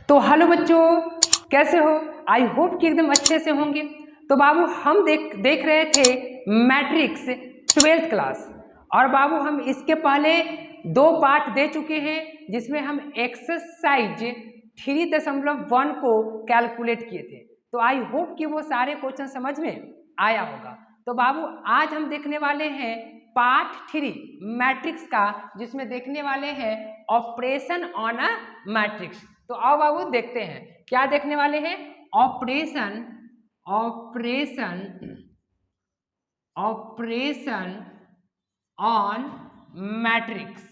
तो हेलो बच्चों, कैसे हो? आई होप कि एकदम अच्छे से होंगे। तो बाबू हम देख रहे थे मैट्रिक्स 12th क्लास, और बाबू हम इसके पहले 2 पार्ट दे चुके हैं जिसमें हम एक्सरसाइज 3.1 को कैलकुलेट किए थे। तो आई होप कि वो सारे क्वेश्चन समझ में आया होगा। तो बाबू आज हम देखने वाले हैं पार्ट 3 मैट्रिक्स का, जिसमें देखने वाले हैं ऑपरेशन ऑन अ मैट्रिक्स। तो आओ बाबू देखते हैं क्या देखने वाले हैं। Operation on matrix.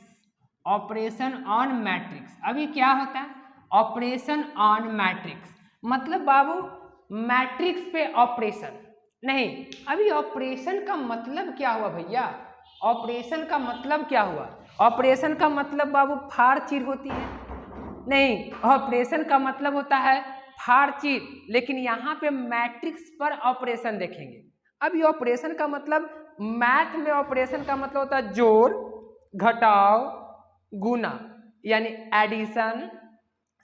Operation on matrix अभी क्या होता है? ऑपरेशन ऑन मैट्रिक्स मतलब बाबू मैट्रिक्स पे ऑपरेशन नहीं। अभी ऑपरेशन का मतलब क्या हुआ भैया? ऑपरेशन का मतलब क्या हुआ? ऑपरेशन का मतलब बाबू फाड़ चीर होती है? नहीं, ऑपरेशन का मतलब होता है फाड़ चीर, लेकिन यहाँ पे मैट्रिक्स पर ऑपरेशन देखेंगे। अभी ऑपरेशन का मतलब मैथ में ऑपरेशन का मतलब होता है जोड़, घटाव, गुना, यानी एडिशन,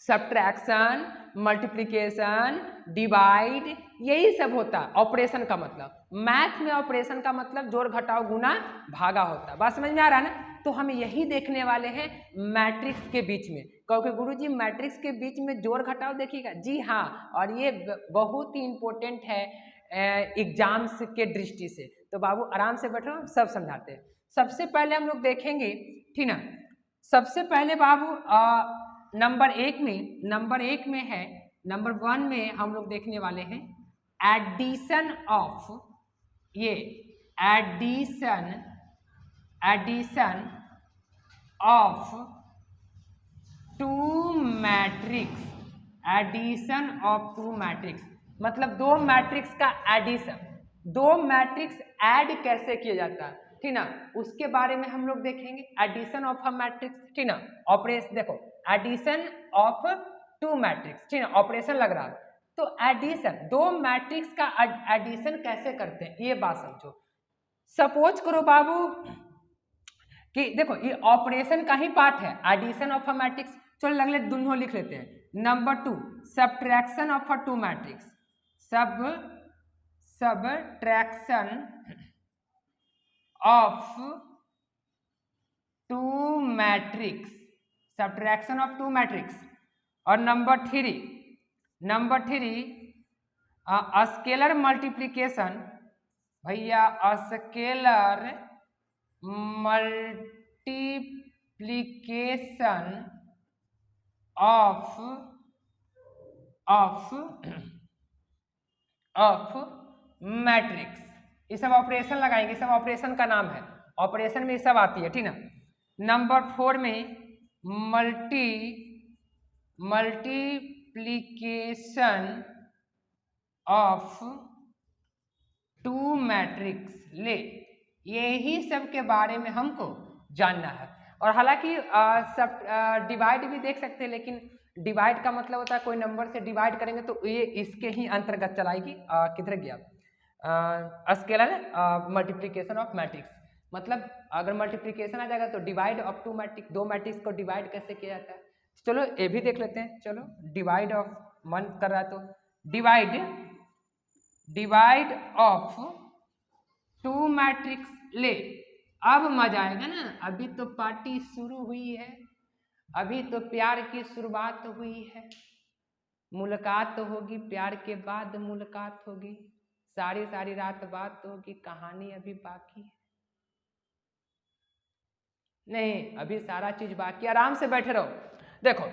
सब्ट्रैक्शन, मल्टीप्लिकेशन, डिवाइड, यही सब होता है ऑपरेशन का मतलब। मैथ में ऑपरेशन का मतलब जोड़, घटाव, गुना, भागा होता है। बात समझ में आ रहा है ना? तो हम यही देखने वाले हैं मैट्रिक्स के बीच में। क्योंकि गुरुजी मैट्रिक्स के बीच में जोड़ घटाव देखिएगा। जी हाँ, और ये बहुत ही इंपॉर्टेंट है एग्जाम्स के दृष्टि से। तो बाबू आराम से बैठो, सब समझाते हैं। सबसे पहले हम लोग देखेंगे, ठीक ना। सबसे पहले बाबू नंबर 1 में है, नंबर 1 में हम लोग देखने वाले हैं एडिशन ऑफ, ये addition of 2 matrix. Addition of 2 matrix मतलब 2 मैट्रिक्स का एडिशन। 2 मैट्रिक्स ऐड कैसे किया जाता है, ठीक ना, उसके बारे में हम लोग देखेंगे। एडिशन ऑफ अ मैट्रिक्स, ठीक ना। ऑपरेशन देखो, एडिशन ऑफ 2 मैट्रिक्स, ठीक ना, ऑपरेशन लग रहा है। तो एडिशन 2 मैट्रिक्स का एडिशन कैसे करते हैं, ये बात समझो। सपोज करो बाबू कि देखो ये ऑपरेशन का ही पार्ट है, एडिशन ऑफ अ मैट्रिक्स। चलो अगले दोनों लिख लेते हैं। Number 2 subtraction of a 2 matrix. Subtraction of 2 matrix. Subtraction of 2 matrix. और नंबर 3 स्केलर मल्टीप्लिकेशन। भैया स्केलर मल्टीप्लिकेशन ऑफ मैट्रिक्स। ये सब ऑपरेशन लगाएंगे, सब ऑपरेशन का नाम है, ऑपरेशन में ये सब आती है, ठीक ना। नंबर 4 में मल्टीप्लिकेशन ऑफ 2 मैट्रिक्स। ले, यही सब के बारे में हमको जानना है। और हालांकि सब डिवाइड भी देख सकते हैं, लेकिन डिवाइड का मतलब होता है कोई नंबर से डिवाइड करेंगे तो ये इसके ही अंतर्गत चलाएगी। किधर गया? स्केलर मल्टीप्लिकेशन ऑफ मैट्रिक्स मतलब अगर मल्टीप्लिकेशन आ जाएगा तो डिवाइड ऑफ 2 मैट्रिक्स, 2 मैट्रिक्स को डिवाइड कैसे किया जाता है। चलो ये भी देख लेते हैं। चलो डिवाइड ऑफ मन कर रहा है तो डिवाइड ऑफ 2 मैट्रिक्स। ले, अब मजा आएगा ना। अभी तो पार्टी शुरू हुई है, अभी तो प्यार की शुरुआत हुई है। मुलाकात तो होगी, प्यार के बाद मुलाकात होगी, सारी रात बात होगी, कहानी अभी बाकी है। नहीं, अभी सारा चीज बाकी, आराम से बैठे रहो। देखो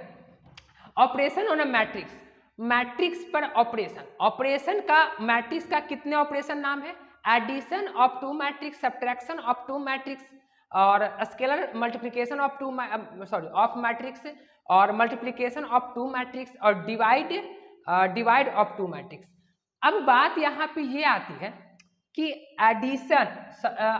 operation on a matrix, matrix पर ऑपरेशन। ऑपरेशन का मैट्रिक्स का कितने ऑपरेशन नाम है? Addition of 2 matrix, subtraction of 2 matrix, और scalar multiplication of of matrix, और मल्टीप्लिकेशन ऑफ 2 मैट्रिक्स, और डिवाइड ऑफ 2 मैट्रिक्स। अब बात यहाँ पे ये आती है कि एडिशन,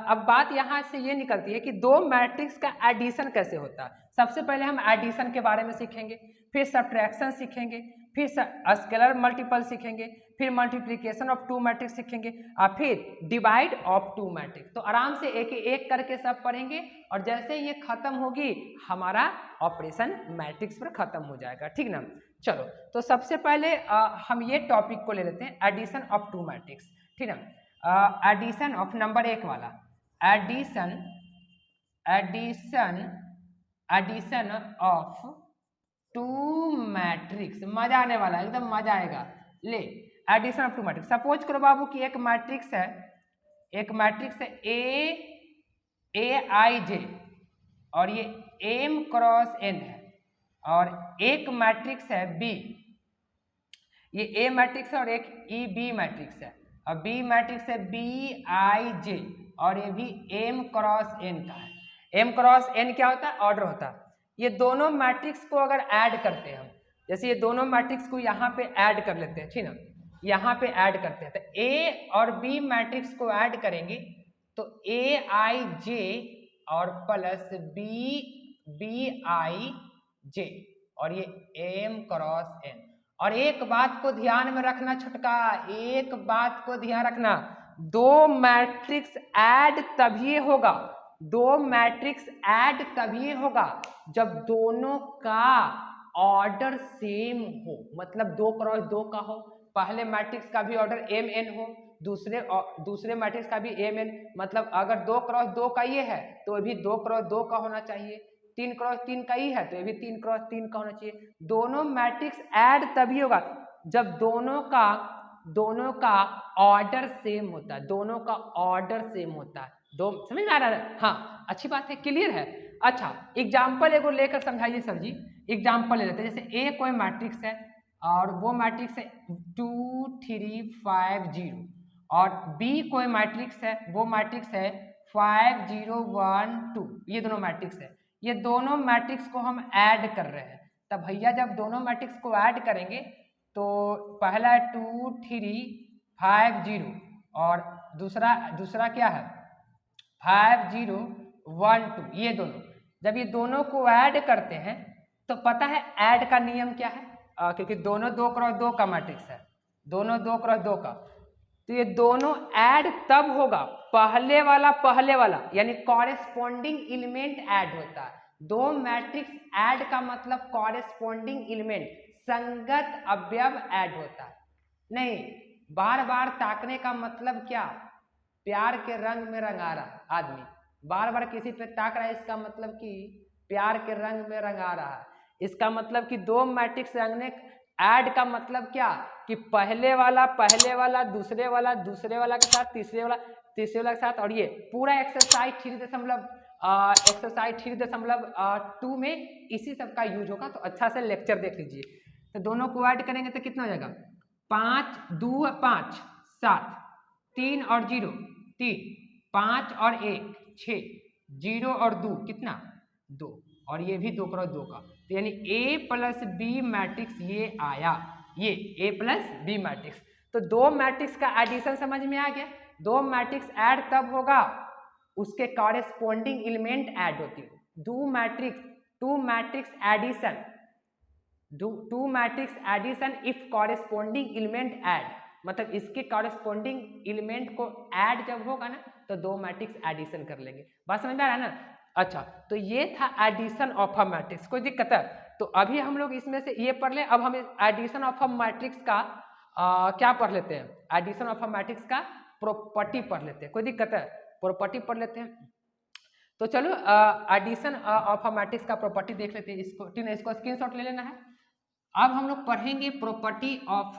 अब बात यहाँ से ये निकलती है कि 2 मैट्रिक्स का एडिशन कैसे होता है। सबसे पहले हम एडिशन के बारे में सीखेंगे, फिर सब्ट्रैक्शन सीखेंगे, फिर स्केलर मल्टीपल सीखेंगे, फिर मल्टीप्लिकेशन ऑफ टू मैट्रिक्स सीखेंगे और फिर डिवाइड ऑफ टू मैट्रिक्स। तो आराम से एक एक करके सब पढ़ेंगे और जैसे ये खत्म होगी हमारा ऑपरेशन मैट्रिक्स पर खत्म हो जाएगा, ठीक ना। चलो तो सबसे पहले हम ये टॉपिक को ले लेते हैं, एडिशन ऑफ टू मैट्रिक्स, ठीक ना। एडिशन ऑफ नंबर एक वाला, एडिशन ऑफ टू मैट्रिक्स, मजा आने वाला है, एकदम मजा आएगा। ले addition of two matrix, suppose करो बाबू कि एक मैट्रिक्स है ए आई जे और ये एम क्रॉस एन है, और एक मैट्रिक्स है बी, ये ए मैट्रिक्स है और एक ई बी मैट्रिक्स है, और बी मैट्रिक्स है बी आई जे और ये भी एम क्रॉस एन का है। एम क्रॉस एन क्या होता है? ऑर्डर होता है। ये दोनों मैट्रिक्स को अगर ऐड करते हैं हम, जैसे ये दोनों मैट्रिक्स को यहाँ पे ऐड कर लेते हैं, ठीक ना, यहाँ पे ऐड करते हैं, तो ए और बी मैट्रिक्स को ऐड करेंगे तो ए आई जे और प्लस बी आई जे और ये एम क्रॉस एन। और एक बात को ध्यान में रखना छुटका, एक बात को ध्यान रखना, दो मैट्रिक्स ऐड तभी होगा, दो मैट्रिक्स ऐड तभी होगा जब दोनों का ऑर्डर सेम हो, मतलब 2 क्रॉस 2 का हो, पहले मैट्रिक्स का भी ऑर्डर एम एन हो, दूसरे मैट्रिक्स का भी एम एन, मतलब अगर 2 क्रॉस 2 का ये है तो ये भी 2 क्रॉस 2 का होना चाहिए, 3 क्रॉस 3 का ही है तो ये भी 3 क्रॉस 3 का होना चाहिए। दोनों मैट्रिक्स ऐड तभी होगा जब दोनों का ऑर्डर सेम होता है, दोनों का ऑर्डर सेम होता है। दो समझ में आ रहा है? हाँ, अच्छी बात है, क्लियर है। अच्छा, एग्जाम्पल एगो लेकर समझाइए सर जी। एग्जाम्पल ले लेते हैं, जैसे ए कोई मैट्रिक्स है और वो मैट्रिक्स है 2 3 5 0 और बी कोई मैट्रिक्स है, वो मैट्रिक्स है 5 0 1 2, ये दोनों मैट्रिक्स है। ये दोनों मैट्रिक्स को हम ऐड कर रहे हैं, तब भैया जब दोनों मैट्रिक्स को ऐड करेंगे तो पहला है 2 3 5 0 और दूसरा क्या है 5 0 1 2, ये दोनों जब ये दोनों को ऐड करते हैं तो पता है ऐड का नियम क्या है, क्योंकि दोनों 2 क्रॉस 2 का मैट्रिक्स है, दोनों 2 क्रॉस 2 का, तो ये दोनों ऐड तब होगा पहले वाला यानी कॉरेस्पॉन्डिंग एलिमेंट ऐड होता है। दो मैट्रिक्स ऐड का मतलब कॉरेस्पॉन्डिंग एलिमेंट संगत अवयव ऐड होता है। नहीं, बार बार ताकने का मतलब क्या, प्यार के रंग में रंगा रहा आदमी बार बार किसी पे ताक रहा है, इसका मतलब कि प्यार के रंग में रंगा रहा है। इसका मतलब कि दो मैट्रिक्स रंगने, ऐड का मतलब क्या कि पहले वाला दूसरे वाला के साथ तीसरे वाला के साथ, और ये पूरा एक्सरसाइज 3.2 में इसी सब का यूज होगा। तो अच्छा से लेक्चर देख लीजिए। तो दोनों को ऐड करेंगे तो कितना हो जाएगा, 5 2 5 7, 3 और 0 3, 5 और 1 6, 0 और 2 कितना 2, और ये भी 2 क्रॉस 2 का, तो यानी ए प्लस बी मैट्रिक्स ये आया, ये ए प्लस बी मैट्रिक्स। तो दो मैट्रिक्स का एडिशन समझ में आ गया। दो मैट्रिक्स ऐड तब होगा उसके कॉरेस्पॉन्डिंग एलिमेंट ऐड होती है। Two matrix addition if corresponding element add, मतलब इसके कॉरेस्पॉन्डिंग एलिमेंट को ऐड जब होगा ना तो दो मैट्रिक्स एडिशन कर लेंगे। बात समझ में आ रहा है ना। अच्छा, तो ये था एडिशन ऑफ अ मैट्रिक्स। कोई दिक्कत है? तो अभी हम लोग इसमें से ये पढ़ लें। अब हम एडिशन ऑफ अ मैट्रिक्स का क्या पढ़ लेते हैं, एडिशन ऑफ अ मैट्रिक्स का प्रॉपर्टी पढ़ लेते हैं। कोई दिक्कत है? प्रॉपर्टी पढ़ लेते हैं। तो चलो एडिशन ऑफ अ मैट्रिक्स का प्रॉपर्टी देख लेते हैं। इसको स्क्रीनशॉट ले लेना है। अब हम लोग पढ़ेंगे property of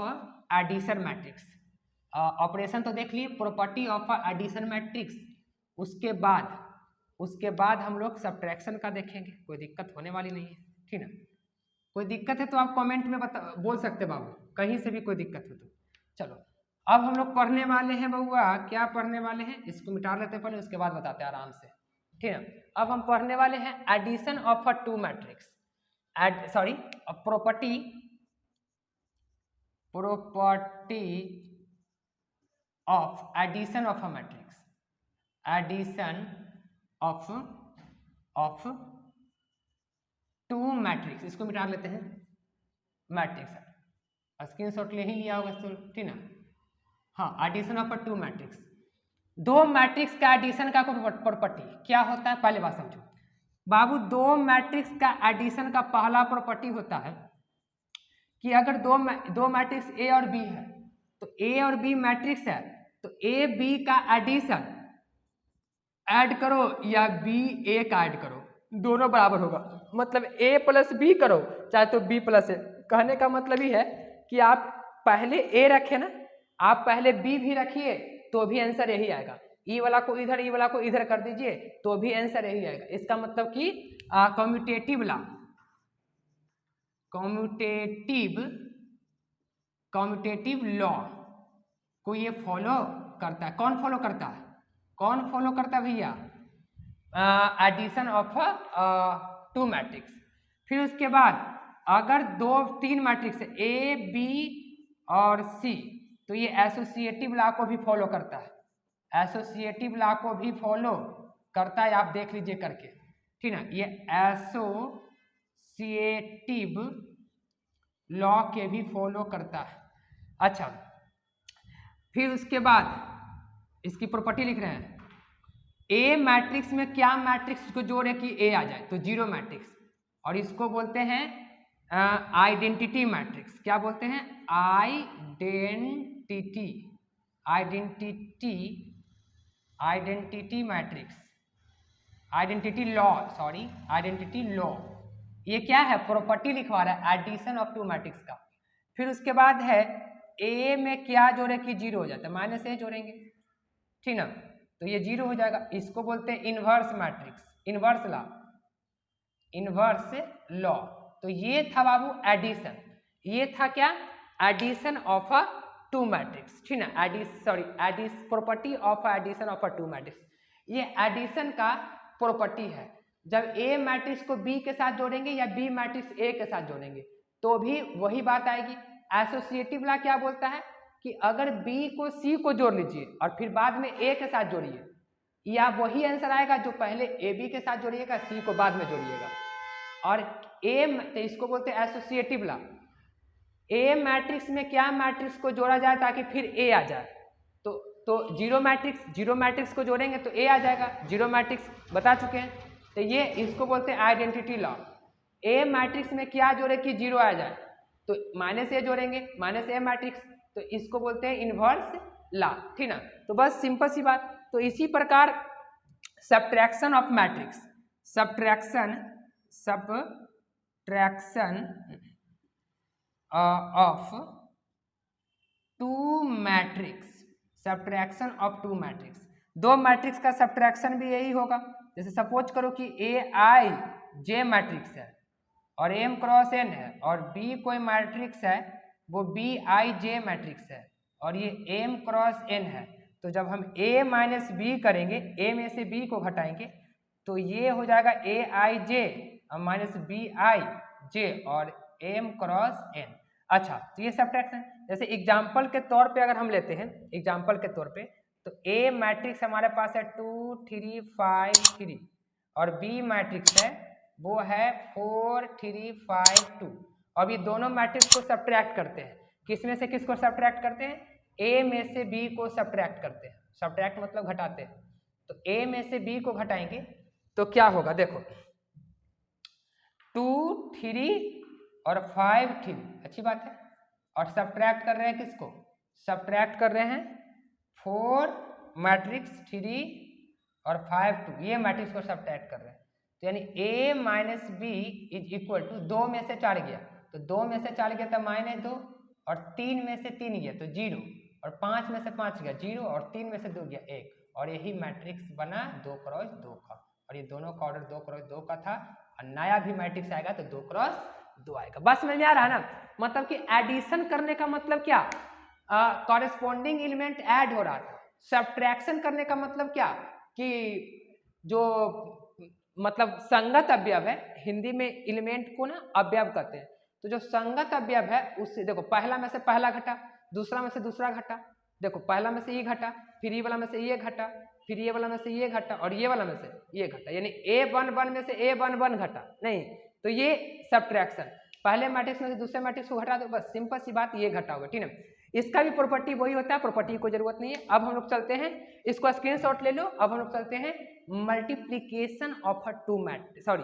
addition matrix. Operation तो देख लिए, प्रॉपर्टी ऑफ एडिशन मैट्रिक्स, उसके बाद हम लोग सब्ट्रैक्शन का देखेंगे। कोई दिक्कत होने वाली नहीं है, ठीक है। कोई दिक्कत है तो आप कमेंट में बोल सकते बाबू, कहीं से भी कोई दिक्कत हो तो। चलो अब हम लोग पढ़ने वाले हैं बउआ, क्या पढ़ने वाले हैं, इसको मिटा लेते हैं पहले, उसके बाद बताते हैं आराम से, ठीक है। अब हम पढ़ने वाले हैं addition of a two matrix, property of addition of a matrix, addition of two matrix, इसको मिटा लेते हैं मैट्रिक्स, स्क्रीनशॉट ले ही लिया होगा ठीक ना। हाँ, एडिशन ऑफ टू मैट्रिक्स, दो मैट्रिक्स का एडिशन का प्रॉपर्टी क्या होता है, पहले बात समझो बाबू। दो मैट्रिक्स का एडिशन का पहला प्रॉपर्टी होता है कि अगर दो मैट्रिक्स ए और बी है, तो ए और बी मैट्रिक्स है, तो ए बी का एडिशन ऐड करो या बी ए का ऐड करो, दोनों बराबर होगा। मतलब ए प्लस बी करो चाहे तो बी प्लस ए। कहने का मतलब ही है कि आप पहले ए रखे ना, आप पहले बी भी रखिए तो भी आंसर यही आएगा। ई वाला को इधर, ई वाला को इधर कर दीजिए तो भी आंसर यही आएगा। इसका मतलब कि कम्यूटेटिव लॉ को ये फॉलो करता है। कौन फॉलो करता है, कौन फॉलो करता है भैया, एडिशन ऑफ टू मैट्रिक्स। फिर उसके बाद अगर तीन मैट्रिक्स है ए बी और सी, तो ये एसोसिएटिव लॉ को भी फॉलो करता है, एसोसिएटिव लॉ को भी फॉलो करता है, आप देख लीजिए करके ठीक ना। ये एसोसिएटिव लॉ के भी फॉलो करता है। अच्छा, फिर उसके बाद इसकी प्रॉपर्टी लिख रहे हैं, ए मैट्रिक्स में क्या मैट्रिक्स को जोड़े कि ए आ जाए, तो जीरो मैट्रिक्स, और इसको बोलते हैं आइडेंटिटी मैट्रिक्स। क्या बोलते हैं, आइडेंटिटी मैट्रिक्स, आइडेंटिटी लॉ। ये क्या है, प्रॉपर्टी लिखवा रहा है एडिशन ऑफ टू मैट्रिक्स का। फिर उसके बाद है ए में क्या जोड़े कि जीरो हो जाता है, माइनस ए जोड़ेंगे ठीक ना, तो ये जीरो हो जाएगा। इसको बोलते हैं इनवर्स मैट्रिक्स, इनवर्स लॉ। तो ये था बाबू एडिशन, ये था क्या, addition of a two matrix ठीक ना, property of addition of a two matrix. ये एडिशन का प्रॉपर्टी है। जब ए मैट्रिक्स को बी के साथ जोड़ेंगे या बी मैट्रिक्स ए के साथ जोड़ेंगे तो भी वही बात आएगी। एसोसिएटिव लॉ क्या बोलता है कि अगर बी को सी को जोड़ लीजिए और फिर बाद में ए के साथ जोड़िए, या वही आंसर आएगा जो पहले ए बी के साथ जोड़िएगा, सी को बाद में जोड़िएगा। और ए, तो इसको बोलते हैं एसोसिएटिव लॉ। ए मैट्रिक्स में क्या मैट्रिक्स को जोड़ा जाए ताकि फिर ए आ जाए, तो जीरो मैट्रिक्स को जोड़ेंगे तो ए आ जाएगा, जीरो मैट्रिक्स बता चुके हैं। तो ये इसको बोलते हैं आइडेंटिटी लॉ। ए मैट्रिक्स में क्या जोड़े कि जीरो आ जाए, तो माइनस ए जोड़ेंगे, माइनस ए मैट्रिक्स, तो इसको बोलते हैं इनवर्स लॉ ठीक ना। तो बस सिंपल सी बात। तो इसी प्रकार subtraction of matrix, subtraction of two matrix, दो मैट्रिक्स का सब्ट्रैक्शन भी यही होगा। जैसे सपोज करो कि ए आई जे मैट्रिक्स है और एम क्रॉस एन है, और बी कोई मैट्रिक्स है वो बी आई जे मैट्रिक्स है और ये एम क्रॉस एन है, तो जब हम ए माइनस बी करेंगे, ए में से बी को घटाएंगे, तो ये हो जाएगा ए आई जे माइनस बी आई जे और एम क्रॉस एन। अच्छा, तो ये सब्ट्रैक्शन। जैसे एग्जाम्पल के तौर पे अगर हम लेते हैं, एग्जाम्पल के तौर पे, तो ए मैट्रिक्स हमारे पास है 2 3 5 3 और बी मैट्रिक्स है वो है 4 3 5 2। अब ये दोनों मैट्रिक्स को सब्ट्रैक्ट करते हैं, किसमें से किसको सब्ट्रैक्ट करते हैं, ए में से बी को सब्ट्रैक्ट करते हैं। सब्ट्रैक्ट मतलब घटाते हैं, तो ए में से बी को घटाएंगे तो क्या होगा, देखो 2 3 और 5 3, अच्छी बात है। और सब्ट्रैक्ट कर रहे हैं किसको, सब्ट्रैक्ट कर रहे हैं 4 मैट्रिक्स 3 और 5 2, ये मैट्रिक्स को सब्ट्रैक्ट कर रहे हैं। तो यानी a minus B is equal to 2 में से 4 गया, तो 2 में से 4 गया तो -2, और 3 में से 3 गया तो 0, और 5 में से 5 गया 0, और 3 में से 2 गया 1, और यही मैट्रिक्स बना 2 क्रॉस 2 का। और ये दोनों का ऑर्डर 2 क्रॉस 2 का था, और नया भी मैट्रिक्स आएगा तो 2 क्रॉस 2 आएगा। बस समझ में आ रहा है ना, मतलब कि एडिशन करने का मतलब क्या, कॉरेस्पॉन्डिंग एलिमेंट ऐड हो रहा था। सब्ट्रैक्शन करने का मतलब क्या कि जो मतलब संगत अवयव है, हिंदी में एलिमेंट को ना अवयव कहते हैं, तो जो संगत अवयव है उससे देखो पहला में से पहला घटा, दूसरा में से दूसरा घटा, देखो पहला में से ये घटा, फिर ये वाला में से ये घटा, फिर ये वाला में से ये घटा, और ये वाला में से ये घटा, यानी A11 में से A11 घटा नहीं, तो ये सब्ट्रैक्शन, पहले मैट्रिक्स में से दूसरे मैट्रिक्स को घटा दो, बस सिंपल सी बात, ये घटा होगा, ठीक है। इसका भी प्रॉपर्टी वही होता है, प्रॉपर्टी की कोई जरूरत नहीं है। अब हम लोग चलते हैं, इसको स्क्रीनशॉट ले लो। अब हम लोग चलते हैं multiplication of a two matrix, sorry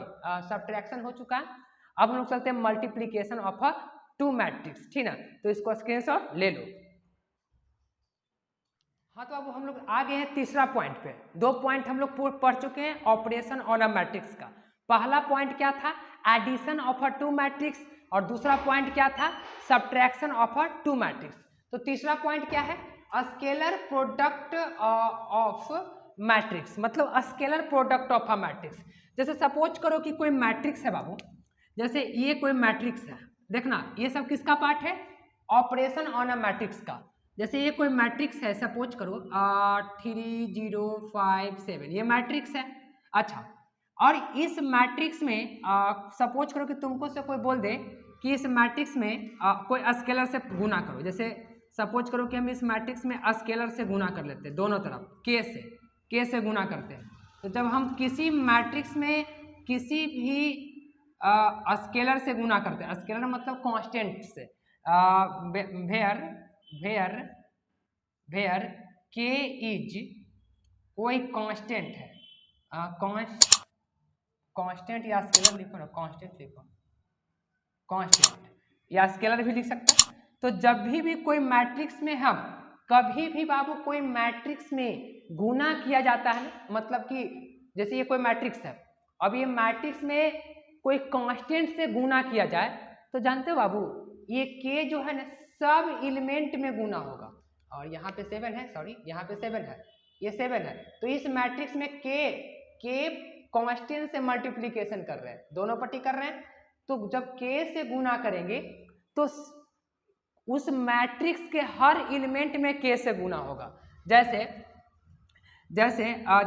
subtraction हो चुका है, अब हम लोग चलते हैं multiplication of a two matrix, ठीक ना। तो इसको स्क्रीनशॉट ले लो। हाँ, तो अब हम लोग आ गए हैं तीसरा पॉइंट पे। 2 पॉइंट हम लोग पढ़ चुके हैं ऑपरेशन ऑन अ मैट्रिक्स का। पहला पॉइंट क्या था, addition of a two matrix, और दूसरा पॉइंट क्या था, subtraction of a two matrix. तो तीसरा पॉइंट क्या है, स्केलर प्रोडक्ट ऑफ मैट्रिक्स, मतलब scalar product of a matrix. जैसे सपोज करो कि कोई मैट्रिक्स है बाबू, जैसे ये कोई मैट्रिक्स है, देखना ये सब किसका पार्ट है, ऑपरेशन ऑन अ मैट्रिक्स का। जैसे ये कोई मैट्रिक्स है, सपोज करो 3 0 5 7, ये मैट्रिक्स है। अच्छा, और इस मैट्रिक्स में सपोज करो कि तुमको से कोई बोल दे कि इस मैट्रिक्स में कोई स्केलर से गुना करो। जैसे सपोज करो कि हम इस मैट्रिक्स में स्केलर से गुना कर लेते हैं, दोनों तरफ के से गुना करते हैं। तो जब हम किसी मैट्रिक्स में किसी भी स्केलर से गुना करते हैं, स्केलर मतलब कांस्टेंट से, वेयर के इज कोई कांस्टेंट है, कांस्टेंट या स्केलर लिखो ना, कांस्टेंट लिखो, कांस्टेंट या स्केलर भी लिख सकते हैं। तो जब भी कोई मैट्रिक्स में हम कभी भी बाबू कोई मैट्रिक्स में गुना किया जाता है, मतलब कि जैसे ये कोई मैट्रिक्स है, अब ये मैट्रिक्स में कोई कांस्टेंट से गुना किया जाए, तो जानते हो बाबू ये के जो है ना सब एलिमेंट में गुना होगा। और यहाँ पे 7 है, सॉरी यहाँ पे 7 है, ये 7 है, तो इस मैट्रिक्स में के कांस्टेंट से मल्टीप्लिकेशन कर रहे हैं, दोनों पट्टी कर रहे हैं। तो जब के से गुना करेंगे तो उस मैट्रिक्स के हर एलिमेंट में के से गुना होगा। जैसे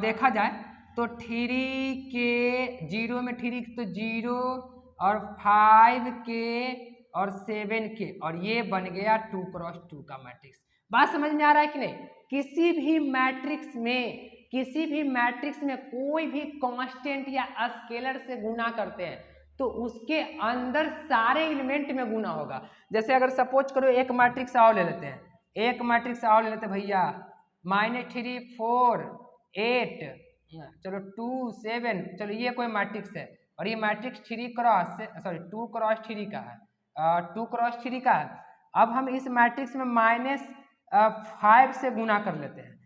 देखा जाए तो 3 के 0 में 3 तो 0, और 5 के और 7 के, और ये बन गया 2 क्रॉस 2 का मैट्रिक्स। बात समझ में आ रहा है कि नहीं। किसी भी मैट्रिक्स में कोई भी कांस्टेंट या स्केलर से गुना करते हैं तो उसके अंदर सारे एलिमेंट में गुना होगा। जैसे अगर सपोज करो एक मैट्रिक्स और ले लेते हैं, भैया, -3 4 8, चलो 2 7, चलो ये कोई मैट्रिक्स है, और ये मैट्रिक्स 2 क्रॉस 3 का है, 2 क्रॉस 3 का है। अब हम इस मैट्रिक्स में -5 से गुना कर लेते हैं,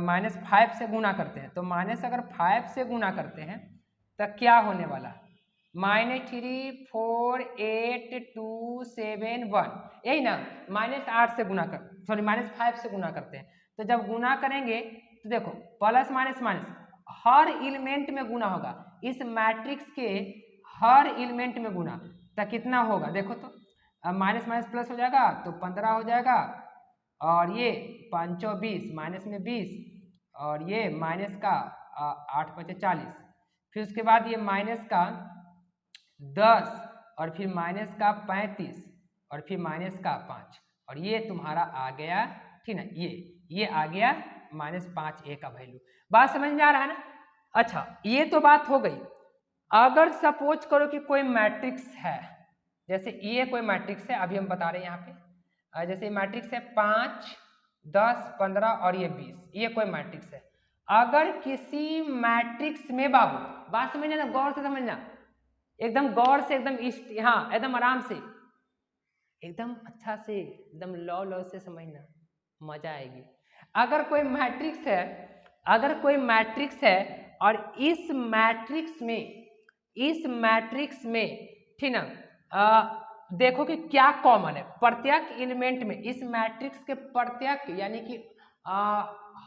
-5 से गुना करते हैं। तो अगर 5 से गुना करते हैं तो क्या होने वाला है, -3 4 8 2 7 1, यही ना। -8 से गुना -5 से गुना करते हैं। तो जब गुना करेंगे तो देखो प्लस माइनस हर एलिमेंट में गुना होगा, इस मैट्रिक्स के हर एलिमेंट में गुना। तो कितना होगा देखो, तो माइनस प्लस हो जाएगा तो 15 हो जाएगा, और ये 5 20, माइनस में 20, और ये माइनस का 8 5 40, फिर उसके बाद ये माइनस का 10, और फिर माइनस का 35, और फिर माइनस का 5, और ये तुम्हारा आ गया, ठीक ना, ये आ गया -5 a का वैल्यू। बात समझ में आ रहा है ना। अच्छा, ये तो बात हो गई। अगर सपोज करो कि कोई मैट्रिक्स है, जैसे ये कोई मैट्रिक्स है, अभी हम बता रहे हैं यहाँ पे, जैसे मैट्रिक्स है 5 10 15 और ये 20, ये कोई मैट्रिक्स है। अगर किसी मैट्रिक्स में बाबू, बात समझना ना, गौर से समझना, एकदम गौर से, एकदम हाँ एकदम आराम से, एकदम अच्छा से, एकदम लौ से समझना, मजा आएगी। अगर कोई मैट्रिक्स है और इस मैट्रिक्स में ठीक ना, देखो कि क्या कॉमन है प्रत्येक एलिमेंट में, इस मैट्रिक्स के प्रत्येक यानी कि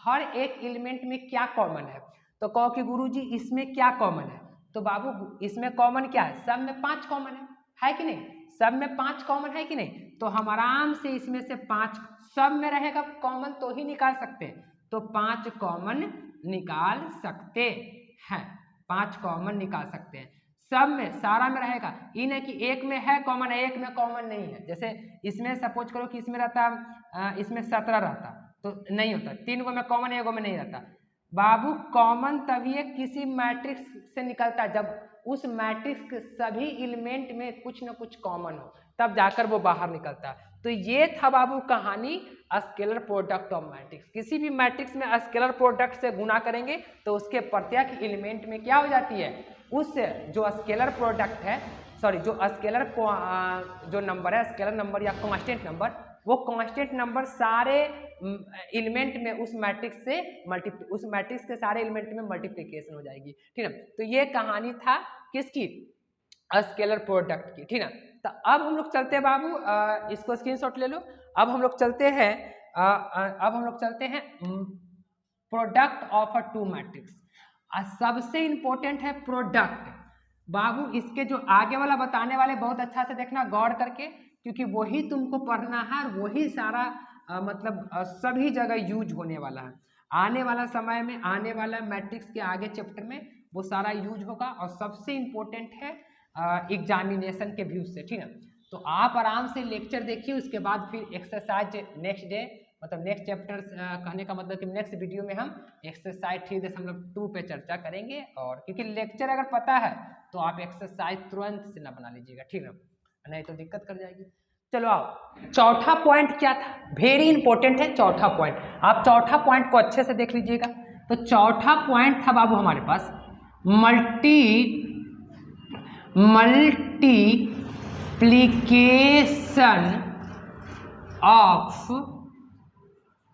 हर एक एलिमेंट में क्या कॉमन है। तो कहो कि गुरुजी इसमें क्या कॉमन है, तो बाबू इसमें कॉमन क्या है, सब में 5 कॉमन है कि नहीं, सब में 5 कॉमन है कि नहीं। तो हम आराम से इसमें से 5 सब में रहेगा कॉमन तो ही निकाल सकते हैं, तो 5 कॉमन निकाल सकते हैं, 5 कॉमन निकाल सकते हैं, सब में सारा में रहेगा। ये नहीं कि एक में है कॉमन है, एक में कॉमन नहीं है। जैसे इसमें सपोज करो कि इसमें रहता, इसमें 17 रहता तो नहीं होता, 3 गो में कॉमन है, 1 गो में नहीं रहता। बाबू कॉमन तभी किसी मैट्रिक्स से निकलता है जब उस मैट्रिक्स के सभी एलिमेंट में कुछ न कुछ कॉमन हो, तब जाकर वो बाहर निकलता है। तो ये था बाबू कहानी स्केलर प्रोडक्ट ऑफ मैट्रिक्स। किसी भी मैट्रिक्स में स्केलर प्रोडक्ट से गुना करेंगे तो उसके प्रत्येक एलिमेंट में क्या हो जाती है, उस जो स्केलर प्रोडक्ट है, सॉरी जो स्केलर जो नंबर है, स्केलर नंबर या कांस्टेंट नंबर, वो कांस्टेंट नंबर सारे एलिमेंट में उस मैट्रिक्स से उस मैट्रिक्स के सारे एलिमेंट में मल्टीप्लिकेशन हो जाएगी। ठीक है, तो ये कहानी था किसकी, स्केलर प्रोडक्ट की। ठीक है, तो अब हम लोग चलते हैं बाबू, इसको स्क्रीनशॉट ले लो। अब हम लोग चलते हैं product of a two matrix. सबसे इंपॉर्टेंट है प्रोडक्ट बाबू। इसके जो आगे वाला बताने वाले बहुत अच्छा से देखना गौर करके, क्योंकि वही तुमको पढ़ना है और वही सारा सभी जगह यूज होने वाला है। आने वाला समय में, आने वाला मैट्रिक्स के आगे चैप्टर में वो सारा यूज होगा और सबसे इम्पोर्टेंट है एग्जामिनेशन के व्यू से। ठीक है, तो आप आराम से लेक्चर देखिए, उसके बाद फिर एक्सरसाइज नेक्स्ट डे, मतलब नेक्स्ट चैप्टर कहने का मतलब कि नेक्स्ट वीडियो में हम एक्सरसाइज 3.2 पे चर्चा करेंगे। और क्योंकि लेक्चर अगर पता है तो आप एक्सरसाइज तुरंत से ना बना लीजिएगा, ठीक है, नहीं तो दिक्कत कर जाएगी। चलो आओ, चौथा पॉइंट क्या था, वेरी इंपॉर्टेंट है चौथा पॉइंट। आप चौथा पॉइंट को अच्छे से देख लीजिएगा। तो चौथा पॉइंट था बाबू हमारे पास मल्टीप्लिकेशन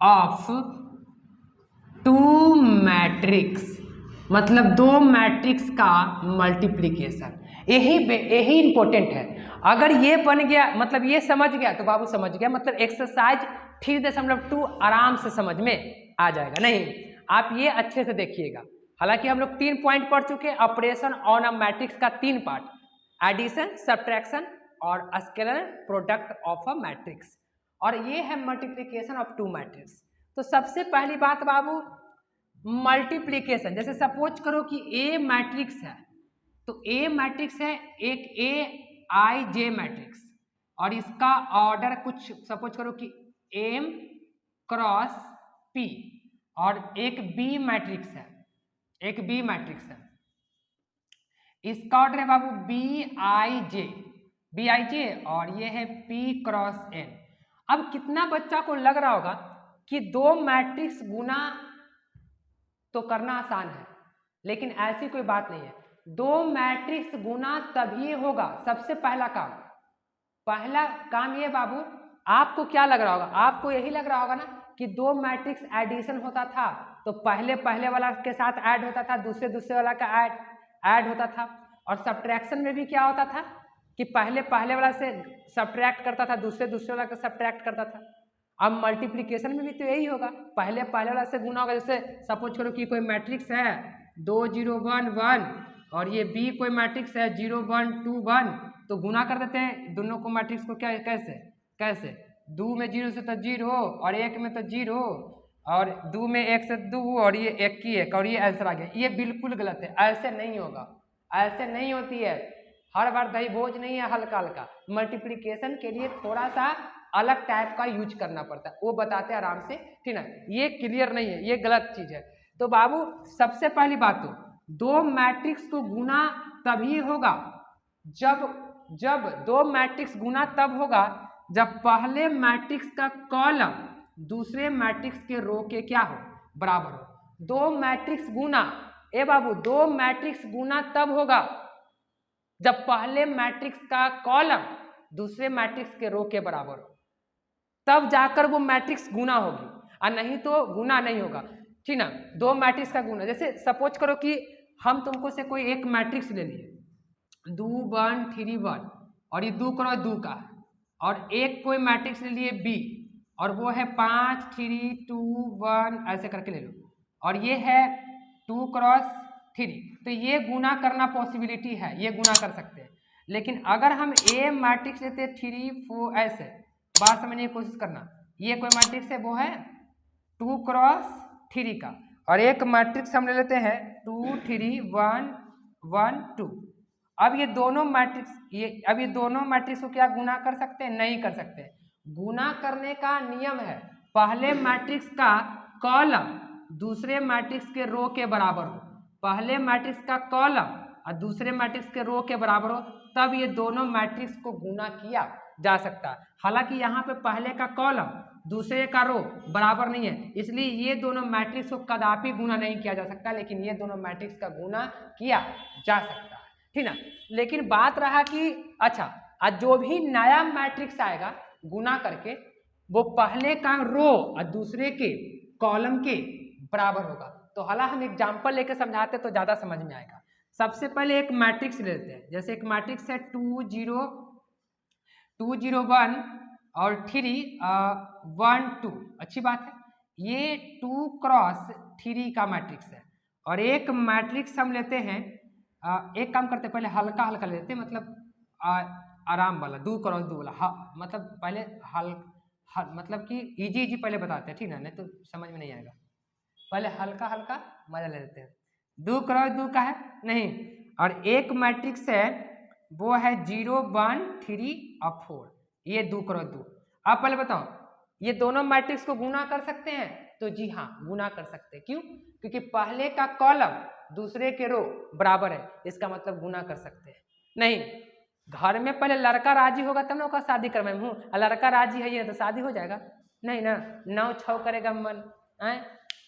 ऑफ टू मैट्रिक्स, मतलब दो मैट्रिक्स का मल्टीप्लिकेशन। यही इंपॉर्टेंट है। अगर ये बन गया, मतलब ये समझ गया तो बाबू समझ गया, मतलब एक्सरसाइज 3.2 आराम से समझ में आ जाएगा। नहीं, आप ये अच्छे से देखिएगा। हालांकि हम लोग 3 पॉइंट पढ़ चुके हैं, ऑपरेशन ऑन अ मैट्रिक्स का 3 पार्ट, एडिशन, सब्ट्रैक्शन और scalar product of a matrix, और ये है मल्टीप्लिकेशन ऑफ टू मैट्रिक्स। तो सबसे पहली बात बाबू मल्टीप्लिकेशन, जैसे सपोज करो कि ए मैट्रिक्स है, तो ए मैट्रिक्स है एक AIJ मैट्रिक्स, और इसका ऑर्डर कुछ सपोज करो कि M क्रॉस P, और एक B मैट्रिक्स है, इसका ऑर्डर है बाबू BIJ, और ये है P क्रॉस N। अब कितना बच्चा को लग रहा होगा कि दो मैट्रिक्स गुना तो करना आसान है, लेकिन ऐसी कोई बात नहीं है। दो मैट्रिक्स गुना तभी होगा। सबसे पहला काम ये बाबू, आपको क्या लग रहा होगा, आपको यही लग रहा होगा ना कि दो मैट्रिक्स एडिशन होता था तो पहले वाला के साथ ऐड होता था, दूसरे वाला का ऐड होता था। और सब्ट्रैक्शन में भी क्या होता था कि पहले वाला से सब्ट्रैक्ट करता था, दूसरे वाला का सब्ट्रैक्ट करता था। अब मल्टीप्लिकेशन में भी तो यही होगा, पहले वाला से गुना होगा। जैसे सपोज करो कि कोई मैट्रिक्स है 2 0 1 1 और ये B कोई मैट्रिक्स है 0 1 2 1, तो गुना कर देते हैं दोनों को मैट्रिक्स को। क्या कैसे 2 में 0 से तो 0 और 1 में तो 0 और 2 में 1 से 2 और ये 1 की 1 और ये आंसर आ गया। ये बिल्कुल गलत है, ऐसे नहीं होगा, ऐसे नहीं होती है। हर बार दही भोज नहीं है हल्का। मल्टीप्लिकेशन के लिए थोड़ा सा अलग टाइप का यूज करना पड़ता है, वो बताते हैं आराम से, ठीक है। ये क्लियर नहीं है, ये गलत चीज है। तो बाबू सबसे पहली बात तो दो मैट्रिक्स को गुना तभी होगा जब दो मैट्रिक्स गुना तब होगा जब पहले मैट्रिक्स का कॉलम दूसरे मैट्रिक्स के रो के क्या हो, बराबर हो। दो मैट्रिक्स गुना, बाबू दो मैट्रिक्स गुना तब होगा जब पहले मैट्रिक्स का कॉलम दूसरे मैट्रिक्स के रो के बराबर हो, तब जाकर वो मैट्रिक्स गुना होगी, और नहीं तो गुना नहीं होगा, ठीक ना। दो मैट्रिक्स का गुना, जैसे सपोज करो कि हम तुमको से कोई एक मैट्रिक्स ले लिए 2 1 3 1 और ये 2 क्रॉस 2 का, और एक कोई मैट्रिक्स ले लिए B और वो है 5 3 2 1 ऐसे करके ले लो, और ये है 2 क्रॉस 3, तो ये गुना करना पॉसिबिलिटी है, ये गुना कर सकते हैं। लेकिन अगर हम A मैट्रिक्स लेते 3 4 ऐसे, बात समझने की कोशिश करना, ये कोई मैट्रिक्स है वो है 2 क्रॉस 3 का, और एक मैट्रिक्स हम ले लेते हैं 2 3 1 1 2। अब ये दोनों मैट्रिक्स को क्या गुना कर सकते हैं? नहीं कर सकते। गुना करने का नियम है पहले मैट्रिक्स का कॉलम दूसरे मैट्रिक्स के रो के बराबर हो, पहले मैट्रिक्स का कॉलम और दूसरे मैट्रिक्स के रो के बराबर हो, तब ये दोनों मैट्रिक्स को गुना किया जा सकता है। हालांकि यहाँ पे पहले का कॉलम दूसरे का रो बराबर नहीं है, इसलिए ये दोनों मैट्रिक्स को कदापि गुना नहीं किया जा सकता, लेकिन ये दोनों मैट्रिक्स का गुना किया जा सकता है, ठीक ना। लेकिन बात रहा कि अच्छा, जो भी नया मैट्रिक्स आएगा गुना करके, वो पहले का रो और दूसरे के कॉलम के बराबर होगा। तो हालांकि हम एग्जाम्पल लेके समझाते तो ज्यादा समझ में आएगा। सबसे पहले एक मैट्रिक्स लेते हैं, जैसे एक मैट्रिक्स है 2 0 2 0 1 और 3 1 2। अच्छी बात है, ये 2 क्रॉस 3 का मैट्रिक्स है। और एक मैट्रिक्स हम लेते हैं, एक काम करते हैं, पहले हल्का हल्का लेते हैं, मतलब आराम वाला 2 क्रॉस 2 वाला, मतलब पहले मतलब कि इजी इजी पहले बताते हैं, ठीक ना, नहीं तो समझ में नहीं आएगा। पहले हल्का हल्का मजा ले लेते हैं। 2 क्रॉस 2 का है नहीं, और एक मैट्रिक्स है वो है 0 1 3 और 4, ये 2 क्रॉस 2। आप पहले बताओ, ये दोनों मैट्रिक्स को गुना कर सकते हैं? तो जी हाँ, गुना कर सकते हैं। क्यों? क्योंकि पहले का कॉलम दूसरे के रो बराबर है, इसका मतलब गुना कर सकते हैं। नहीं, घर में पहले लड़का राजी होगा तब ना उसका शादी करवाएं हूँ, लड़का राजी है ये तो शादी हो जाएगा नहीं ना, 9 6 करेगा मन है।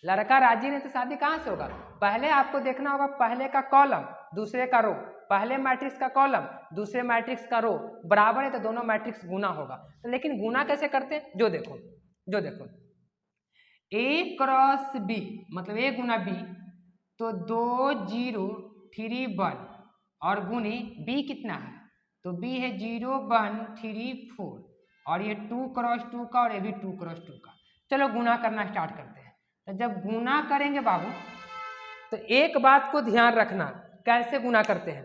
लड़का राजी नहीं तो शादी कहाँ से होगा? पहले आपको देखना होगा पहले का कॉलम दूसरे का रो, पहले मैट्रिक्स का कॉलम दूसरे मैट्रिक्स का रो बराबर है तो दोनों मैट्रिक्स गुना होगा। तो लेकिन गुना कैसे करते हैं? जो देखो ए क्रॉस बी मतलब ए गुना बी, तो 2 0 3 1 और गुनी बी कितना है? तो बी है 0 1 3 4 और ये 2 क्रॉस 2 का और ये भी 2 क्रॉस 2 का। चलो गुना करना स्टार्ट करते हैं। तो जब गुना करेंगे बाबू, तो एक बात को ध्यान रखना, कैसे गुना करते हैं।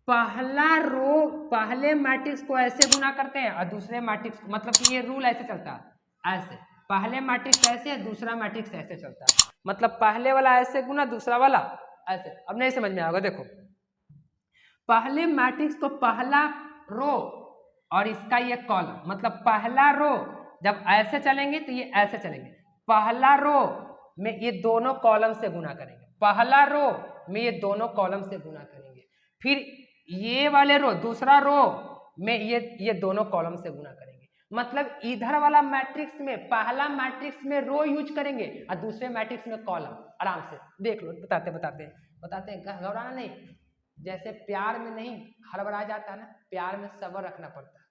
पहला रो पहले मैट्रिक्स को ऐसे गुना करते हैं और दूसरे मैट्रिक्स, मतलब कि ये रूल ऐसे चलता है, ऐसे पहले मैट्रिक्स ऐसे है दूसरा मैट्रिक्स ऐसे चलता है, मतलब पहले वाला ऐसे गुना दूसरा वाला ऐसे। अब नहीं समझ में आएगा, देखो पहले मैट्रिक्स को पहला रो और इसका ये कॉलम, मतलब पहला रो जब ऐसे चलेंगे तो ये ऐसे चलेंगे, पहला रो में ये दोनों कॉलम से गुना करेंगे, पहला रो में ये दोनों कॉलम से गुना करेंगे, फिर ये वाले रो दूसरा रो में ये दोनों कॉलम से गुना करेंगे। मतलब इधर वाला मैट्रिक्स में पहला मैट्रिक्स में रो यूज करेंगे और दूसरे मैट्रिक्स में कॉलम। आराम से देख लो, बताते हैं, घबराना नहीं। जैसे प्यार में नहीं हड़बड़ा जाता है ना, प्यार में सब्र रखना पड़ता है,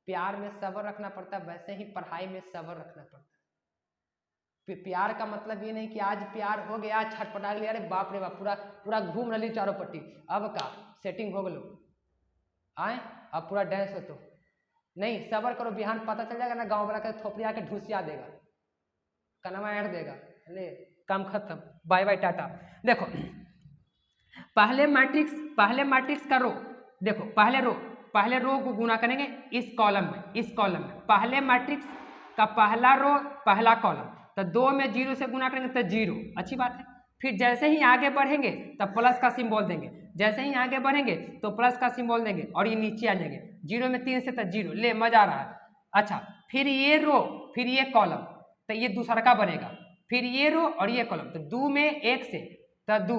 प्यार में सब्र रखना पड़ता है, वैसे ही पढ़ाई में सब्र रखना पड़ता है। प्यार का मतलब ये नहीं कि आज प्यार हो गया छटपटा लिया, अरे बाप रे बाप पूरा घूम रही चारों पट्टी, अब का सेटिंग हो गलो आए अब पूरा डांस हो, तो नहीं सब्र करो, बिहान पता चल जाएगा ना, गाँव वाला के थोपड़िया के ढूसिया देगा, कनमा ऐड देगा, ले काम खत्म, बाय बाय टाटा। देखो पहले मैट्रिक्स का रो, देखो पहले रो को गुना करेंगे इस कॉलम में, पहले मैट्रिक्स का पहला रो पहला कॉलम, तो 2 में 0 से गुना करेंगे तो 0। अच्छी बात है। फिर जैसे ही आगे बढ़ेंगे तब प्लस का सिंबल देंगे, जैसे ही आगे बढ़ेंगे तो प्लस का सिंबल देंगे और ये नीचे आ जाएंगे, 0 में 3 से तो 0, ले मजा आ रहा है। अच्छा, फिर ये रो फिर ये कॉलम, तो ये दूसरा का बनेगा, फिर ये रो और ये कॉलम, तो 2 में 1 से तो 2,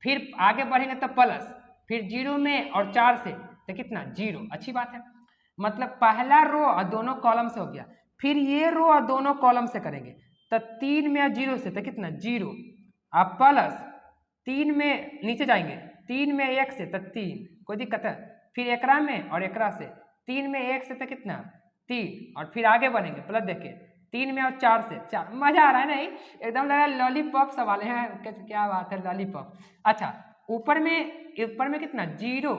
फिर आगे बढ़ेंगे तो प्लस, फिर 0 में और 4 से तो कितना 0। अच्छी बात है, मतलब पहला रो और दोनों कॉलम से हो गया, फिर ये रो और दोनों कॉलम से करेंगे तो 3 में और 0 से तो कितना 0, अब प्लस 3 में नीचे जाएंगे, 3 में 1 से तो 3, कोई दिक्कत है, फिर एकरा में और एकरा से, 3 में 1 से तो कितना 3, और फिर आगे बढ़ेंगे प्लस देखिए 3 में और 4 से 4। मजा आ रहा है नहीं? एकदम लगा लॉलीपॉप सवाल है, क्या बात है लॉलीपॉप। अच्छा, ऊपर में कितना 0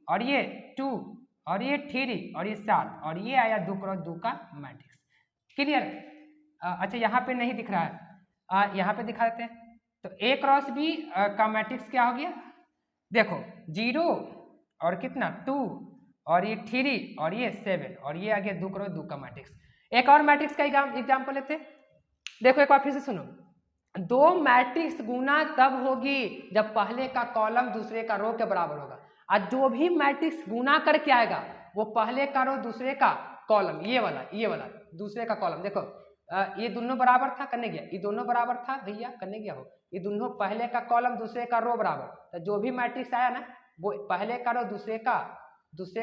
और ये 2 और ये 3 और ये 7 और ये आया 2 क्रॉस 2 का मैट्रिक्स। क्लियर? अच्छा यहाँ पे नहीं दिख रहा है, यहाँ पे दिखा देते हैं। तो ए क्रॉस बी का मैट्रिक्स क्या हो गया, देखो 0 और कितना 2 और ये 3 और ये 7 और ये आ गया 2 क्रॉस 2 का मैट्रिक्स। एक और मैट्रिक्स का एग्जाम्पल लेते हैं। देखो एक बार फिर से सुनो, 2 मैट्रिक्स गुना तब होगी जब पहले का कॉलम दूसरे का रो के बराबर होगा, और जो भी मैट्रिक्स गुना करके आएगा वो पहले का रो दूसरे का कॉलम, ये वाला दूसरे का कॉलम। देखो ये दोनों बराबर था, करने गया, ये दोनों बराबर था भैया, करने गया हो, ये दोनों पहले का कॉलम दूसरे का रो बराबर, तो जो भी मैट्रिक्स आया ना वो पहले का रो दूसरे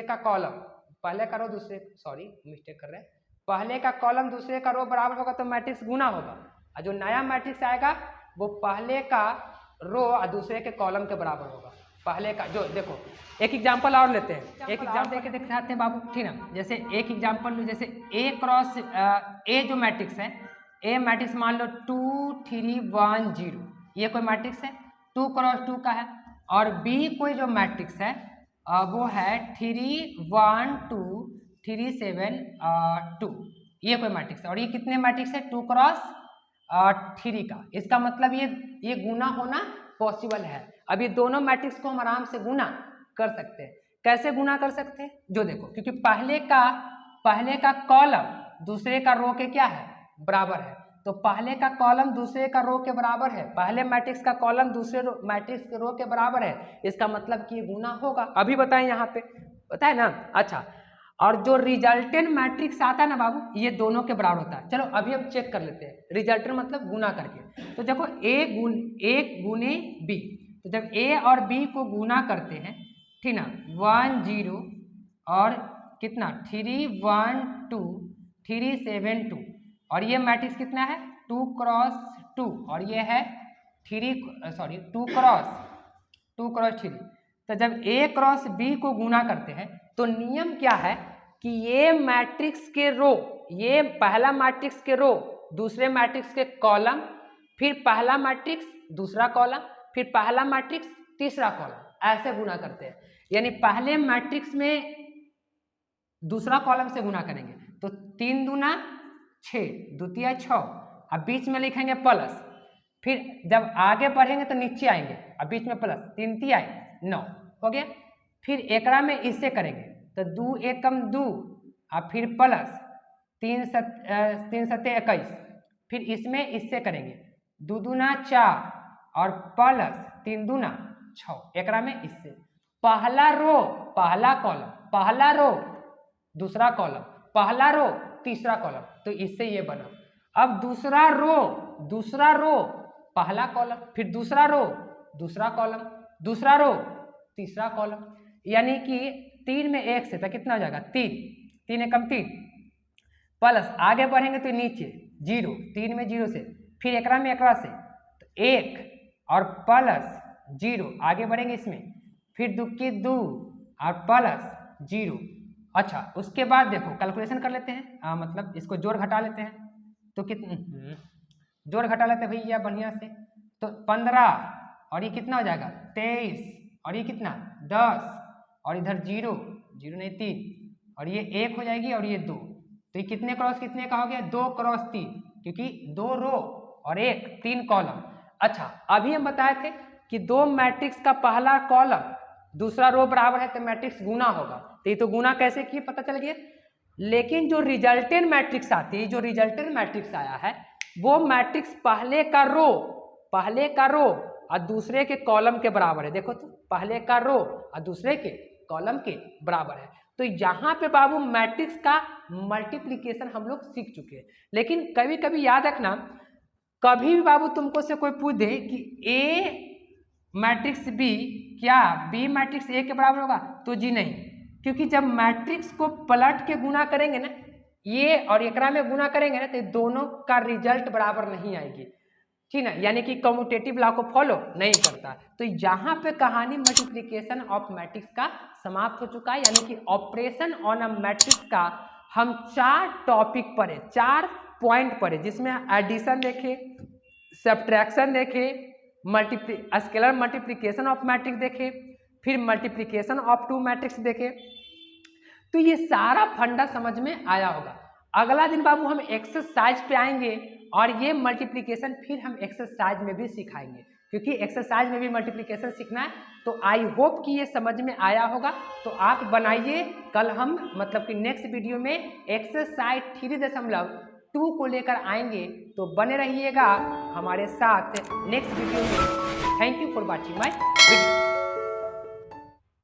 का कॉलम, पहले का रो दूसरे, सॉरी मिस्टेक कर रहे हैं, पहले का कॉलम दूसरे का रो बराबर होगा तो मैट्रिक्स गुना होगा, और जो नया मैट्रिक्स आएगा वो पहले का रो और दूसरे के कॉलम के बराबर होगा। पहले का जो देखो एक एग्जांपल और लेते हैं, एक एग्जांपल देके दिखाते हैं बाबू, ठीक ना। जैसे एक एग्जांपल लो, जैसे ए क्रॉस ए जो मैट्रिक्स है, ए मैट्रिक्स मान लो 2 3 1 0, ये कोई मैट्रिक्स है 2 क्रॉस 2 का है, और बी कोई जो मैट्रिक्स है वो है 3 1 2 3 7 2, ये कोई मैट्रिक्स है, और ये कितने मैट्रिक्स है 2 क्रॉस 3 का। इसका मतलब ये गुना होना पॉसिबल है। अब ये दोनों मैट्रिक्स को हम आराम से गुना कर सकते हैं। कैसे गुना कर सकते हैं, जो देखो, क्योंकि पहले का कॉलम दूसरे का रो के क्या है बराबर है, तो पहले का कॉलम दूसरे का रो के बराबर है, पहले मैट्रिक्स का कॉलम दूसरे मैट्रिक्स के रो के बराबर है, इसका मतलब कि ये गुना होगा। अभी बताएं यहाँ पे, बताए ना। अच्छा, और जो रिजल्टेंट मैट्रिक्स आता है ना बाबू, ये दोनों के बराबर होता है। चलो अभी हम चेक कर लेते हैं, रिजल्टेंट मतलब गुना करके। तो देखो एक गुने बी, तो जब ए और बी को गुना करते हैं, ठीक ना, 1 0 और कितना 3 1 2 3 7 2, और ये मैट्रिक्स कितना है 2 क्रॉस 2, और ये है 2 क्रॉस 3। तो जब ए क्रॉस बी को गुना करते हैं तो नियम क्या है कि ये मैट्रिक्स के रो, ये पहला मैट्रिक्स के रो दूसरे मैट्रिक्स के कॉलम, फिर पहला मैट्रिक्स दूसरा कॉलम, फिर पहला मैट्रिक्स तीसरा कॉलम, ऐसे गुना करते हैं। यानी पहले मैट्रिक्स में दूसरा कॉलम से गुना करेंगे तो 3 दूना 6, द्वितीय 6, अब बीच में लिखेंगे प्लस, फिर जब आगे बढ़ेंगे तो नीचे आएंगे, अब बीच में प्लस, 3 तिहाई 9 हो गया। फिर एकरा में इससे करेंगे तो 2 एकम 2, और फिर प्लस 3 सत्ते 21, फिर इसमें इससे करेंगे 2 दूना 4 और प्लस 3 दूना 6, एकरा में इससे पहला रो पहला कॉलम, पहला रो दूसरा कॉलम, पहला रो तीसरा कॉलम, तो इससे ये बना। अब दूसरा रो पहला कॉलम, फिर दूसरा रो दूसरा कॉलम, दूसरा रो तीसरा कॉलम, यानी कि 3 में 1 से तो कितना हो जाएगा 3 एकम 3, प्लस आगे बढ़ेंगे तो नीचे 0, 3 में 0 से, फिर एकरा में एकरा से तो 1 और प्लस 0, आगे बढ़ेंगे इसमें, फिर 2 की 2 और प्लस 0। अच्छा, उसके बाद देखो कैलकुलेशन कर लेते हैं, मतलब इसको जोड़ घटा लेते हैं, तो कितने जोड़ घटा लेते हैं भैया बढ़िया से, तो 15 और ये कितना हो जाएगा 23, और ये कितना 10, और इधर 0 नहीं 3, और ये 1 हो जाएगी, और ये 2, तो ये कितने क्रॉस कितने का हो गया 2 क्रॉस 3, क्योंकि 2 रो और 3 कॉलम। अच्छा, अभी हम बताए थे कि 2 मैट्रिक्स का पहला कॉलम दूसरा रो बराबर है तो मैट्रिक्स गुना होगा, तो ये तो गुना कैसे किए पता चल गया। लेकिन जो रिजल्टेंट मैट्रिक्स आती है, जो रिजल्टेंट मैट्रिक्स आया है, वो मैट्रिक्स पहले का रो और दूसरे के कॉलम के बराबर है। देखो तो पहले का रो और दूसरे के कॉलम के बराबर है। तो यहाँ पे बाबू मैट्रिक्स का मल्टीप्लिकेशन हम लोग सीख चुके हैं। लेकिन कभी कभी याद रखना, कभी भी बाबू तुमको से कोई पूछ दे कि ए मैट्रिक्स बी क्या बी मैट्रिक्स ए के बराबर होगा, तो जी नहीं, क्योंकि जब मैट्रिक्स को पलट के गुना करेंगे ना, ये और एकरा में गुना करेंगे ना, तो दोनों का रिजल्ट बराबर नहीं आएगी, ठीक ना, यानी कि कम्यूटेटिव लॉ को फॉलो नहीं करता। तो यहाँ पे कहानी मल्टीप्लिकेशन ऑफ मैट्रिक्स का समाप्त हो चुका है, यानी कि ऑपरेशन ऑन अ मैट्रिक्स का हम 4 टॉपिक पढ़े, 4 पॉइंट पढ़े, जिसमें एडिशन देखे, सब्ट्रैक्शन देखे, स्केलर मल्टीप्लिकेशन ऑफ मैट्रिक्स देखे, फिर मल्टीप्लिकेशन ऑफ 2 मैट्रिक्स देखे। तो ये सारा फंडा समझ में आया होगा। अगला दिन बाबू हम एक्सरसाइज पे आएंगे और ये मल्टीप्लिकेशन फिर हम एक्सरसाइज में भी सिखाएंगे, क्योंकि एक्सरसाइज में भी मल्टीप्लिकेशन सीखना है। तो आई होप कि ये समझ में आया होगा। तो आप बनाइए, कल हम मतलब कि नेक्स्ट वीडियो में एक्सरसाइज 3.2 को लेकर आएंगे। तो बने रहिएगा हमारे साथ नेक्स्ट वीडियो में। Thank you for watching my video.